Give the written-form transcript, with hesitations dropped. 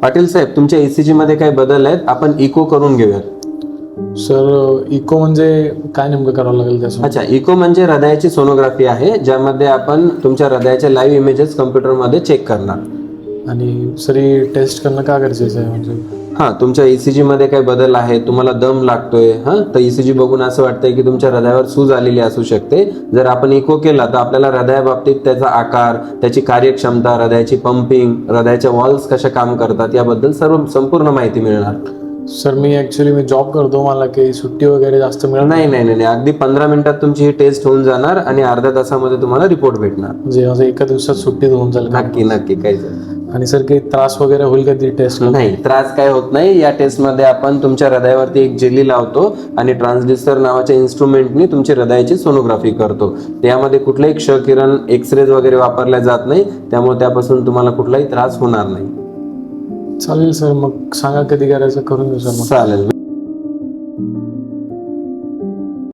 पाटील साहेब, तुमच्या ECG मध्ये काही बदल आहेत, आपण इको करून घेऊयात. सर इको म्हणजे काय नेमकं करावं लागेल त्याचं? अच्छा, इको म्हणजे हृदयाची सोनोग्राफी आहे, ज्यामध्ये आपण तुमच्या हृदयाचे लाईव्ह इमेजेस कम्प्युटरमध्ये चेक करणार. आणि सर ही टेस्ट करणं का गरजेचं आहे म्हणजे? हां, तुमच्या ECG मध्ये काही बदल आहे, तुम्हाला दम लागतोय, तर ECG बघून असं वाटतंय की तुमच्या हृदयावर सूज आलेली असू शकते. जर आपण इको केला तर आपल्याला हृदयाबाबतीत त्याचा आकार, त्याची कार्यक्षमता, हृदयाची पंपिंग, हृदयाच्या वॉल्स कशा काम करतात याबद्दल संपूर्ण माहिती मिळणार. सर मी जॉब करतो, मला काही सुट्टी वगैरे जास्त मिळत नाही, अगदी 15 मिनिटात तुमची ही टेस्ट होऊन जाणार आणि अर्ध्या तासामध्ये तुम्हाला रिपोर्ट भेटणार. म्हणजे माझं एका दिवसात सुट्टीत होऊन जाईल का? नक्की काहीच आणि सर काही त्रास वगैरे होईल का ती टेस्ट? नाही, त्रास काय होत नाही. या टेस्टमध्ये आपण तुमच्या हृदयावरती एक जेली लावतो आणि ट्रान्सड्युसर नावाच्या इन्स्ट्रुमेंटनी तुमची हृदयाची सोनोग्राफी करतो. त्यामध्ये कुठलाही क्षकिरण, एक्सरेज वगैरे वापरल्या जात नाही, त्यामुळे त्यापासून तुम्हाला कुठलाही त्रास होणार नाही. चालेल सर, मग सांगा कधी करायचं, करून घेऊ सर. मग चालेल.